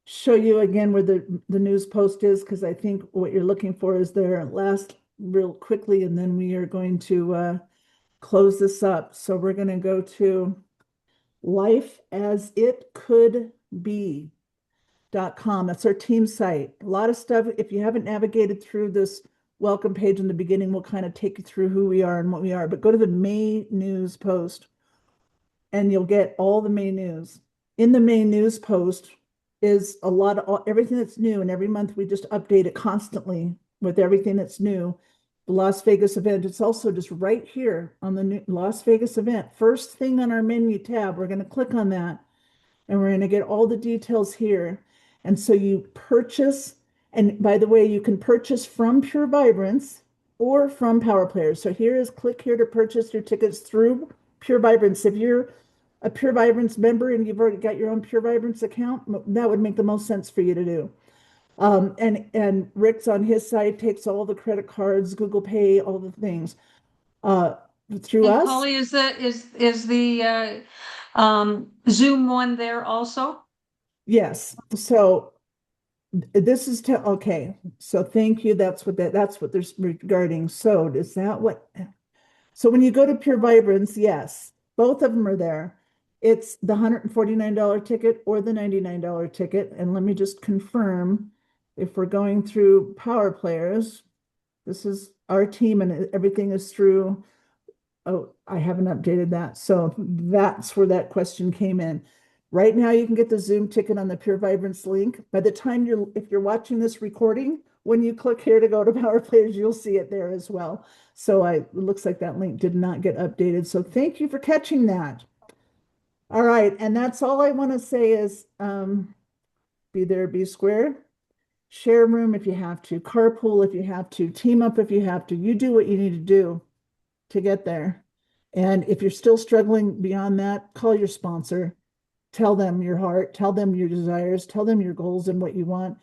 show you again where the news post is, because I think what you're looking for is there. Last real quickly, and then we are going to close this up. So we're going to go to lifeasitcouldbe.com. That's our team site. A lot of stuff. If you haven't navigated through this welcome page in the beginning, we'll kind of take you through who we are and what we are. But go to the May news post, and you'll get all the May news. In the May news post is a lot of everything that's new, and every month we just update it constantly with everything that's new. The Las Vegas event, it's also just right here on the new Las Vegas event. First thing on our menu tab, we're going to click on that. and we're going to get all the details here. And so you purchase, and by the way, you can purchase from Pure Vibrance or from Power Players. So here is click here to purchase your tickets through Pure Vibrance. If you're a Pure Vibrance member and you've already got your own Pure Vibrance account, that would make the most sense for you to do. And Rick's on his side takes all the credit cards, Google Pay, all the things. Through And us, Polly, is the Zoom one there also? yes. So this is okay. So thank you. That's what there's regarding. So is that what? So when you go to Pure Vibrance, yes, both of them are there. It's the $149 ticket or the $99 ticket. And let me just confirm if we're going through Power Players, this is our team and everything is through. Oh, I haven't updated that. So that's where that question came in. Right now, you can get the Zoom ticket on the Pure Vibrance link. By the time if you're watching this recording, when you click here to go to Power Players, you'll see it there as well. So it looks like that link did not get updated. So thank you for catching that. All right, and that's all I want to say is be there, be square. Share room if you have to, carpool if you have to, team up if you have to. You do what you need to do to get there. And if you're still struggling beyond that, call your sponsor. Tell them your heart, tell them your desires, tell them your goals and what you want,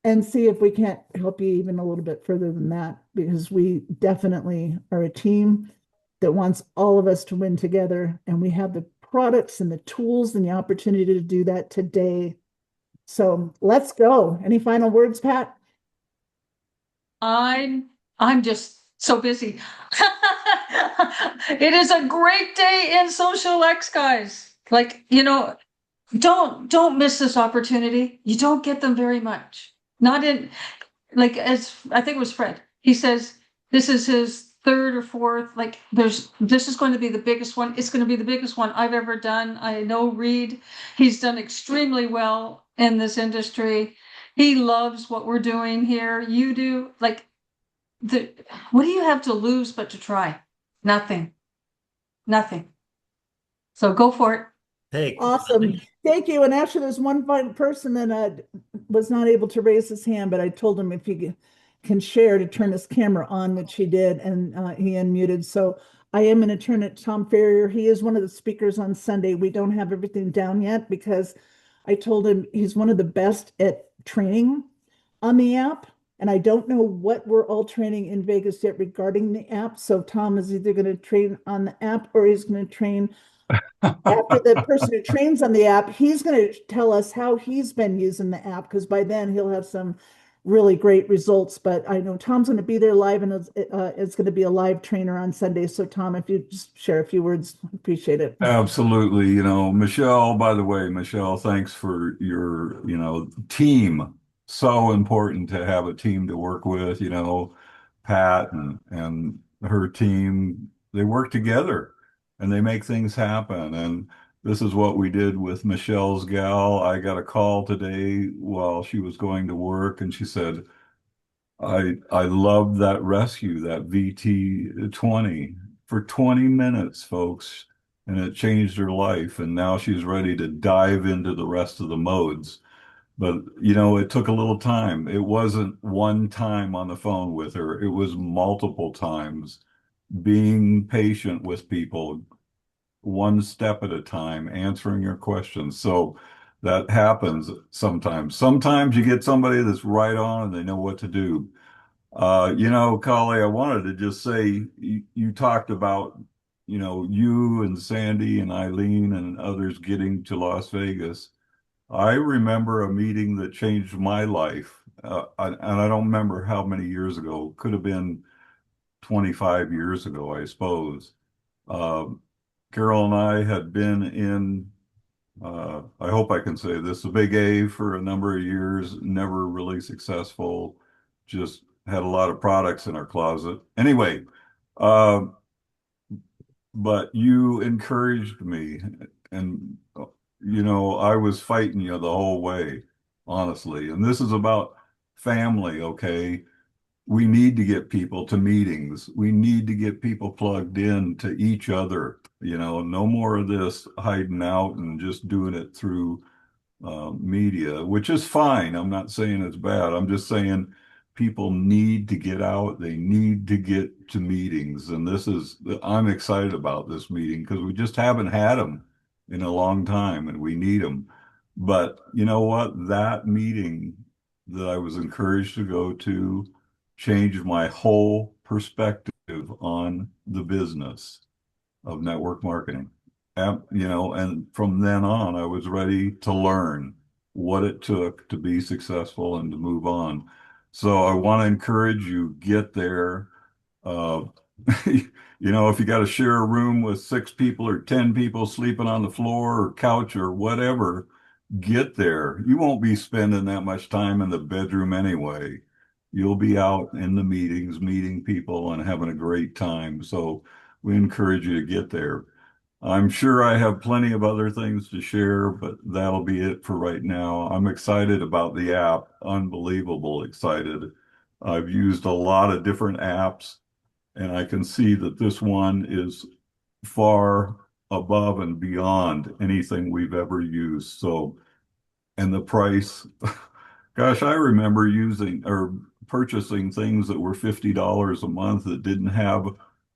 and see if we can't help you even a little bit further than that, because we definitely are a team that wants all of us to win together, and we have the products and the tools and the opportunity to do that today. So let's go. Any final words, Pat? I'm just so busy. It is a great day in Social X, guys. Like, don't miss this opportunity. You don't get them very much. Not in, like, as I think it was Fred. He says this is his third or fourth. Like, this is going to be the biggest one. It's going to be the biggest one I've ever done. I know Reed. He's done extremely well in this industry. He loves what we're doing here. You do. Like, what do you have to lose but to try? Nothing. Nothing. So go for it. Hey, Awesome. Thank you. And actually, there's one final person that was not able to raise his hand, but I told him if he can share to turn his camera on, which he did, and he unmuted. So I am going to turn it to Tom Ferrier. He is one of the speakers on Sunday. We don't have everything down yet because I told him he's one of the best at training on the app. And I don't know what we're all training in Vegas yet regarding the app. So Tom is either going to train on the app or he's going to train after the person who trains on the app. He's going to tell us how he's been using the app, because by then he'll have some really great results. But I know Tom's going to be there live, and it's going to be a live trainer on Sunday. So Tom, if you just share a few words, appreciate it. Absolutely. Michelle, by the way, Michelle, thanks for your, team. So important to have a team to work with, Pat and her team, they work together and they make things happen. And this is what we did with Michelle's gal. I got a call today while she was going to work, and she said, I love that rescue, that VT20 for 20 minutes, folks, and it changed her life. And now she's ready to dive into the rest of the modes. But, it took a little time. It wasn't one time on the phone with her. It was multiple times, being patient with people, one step at a time, answering your questions. So that happens sometimes. Sometimes you get somebody that's right on and they know what to do. Kali, I wanted to just say, you talked about, you and Sandy and Eileen and others getting to Las Vegas. I remember a meeting that changed my life, and I don't remember how many years ago. Could have been 25 years ago, I suppose. Carol and I had been in, I hope I can say this, a Big A for a number of years, never really successful, just had a lot of products in our closet. Anyway, but you encouraged me, and I was fighting you the whole way, honestly. And this is about family, okay? we need to get people to meetings. We need to get people plugged in to each other. No more of this hiding out and just doing it through media, which is fine. I'm not saying it's bad. I'm just saying people need to get out. They need to get to meetings. And I'm excited about this meeting because we just haven't had them in a long time and we need them. But you know what? That meeting that I was encouraged to go to changed my whole perspective on the business of network marketing. And from then on, I was ready to learn what it took to be successful and to move on. So I want to encourage you, get there. If you got to share a room with 6 people or 10 people sleeping on the floor or couch or whatever, get there. You won't be spending that much time in the bedroom anyway. You'll be out in the meetings, meeting people and having a great time. So we encourage you to get there. I'm sure I have plenty of other things to share, but that'll be it for right now. I'm excited about the app, unbelievable excited. I've used a lot of different apps, and I can see that this one is far above and beyond anything we've ever used. So, and the price, gosh, I remember using or purchasing things that were $50 a month that didn't have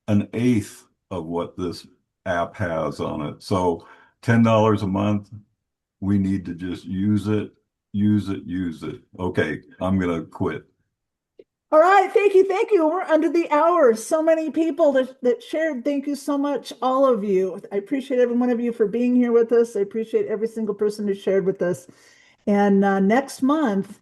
an eighth of what this app has on it. So $10 a month, we need to just use it, use it, use it. Okay, I'm gonna quit. All right, thank you, thank you. We're under the hour. So many people that shared. Thank you so much, all of you. I appreciate every one of you for being here with us. I appreciate every single person who shared with us. And next month,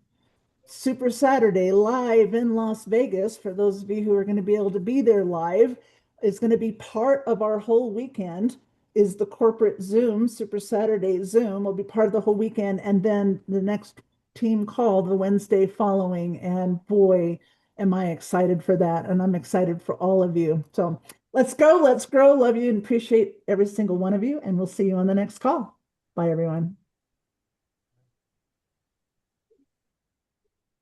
Super Saturday live in Las Vegas, for those of you who are going to be able to be there live, is going to be part of our whole weekend, is the corporate Zoom. Super Saturday Zoom will be part of the whole weekend. And then the next team call the Wednesday following. And boy, am I excited for that. And I'm excited for all of you. So let's go, let's grow. Love you and appreciate every single one of you. And we'll see you on the next call. Bye, everyone.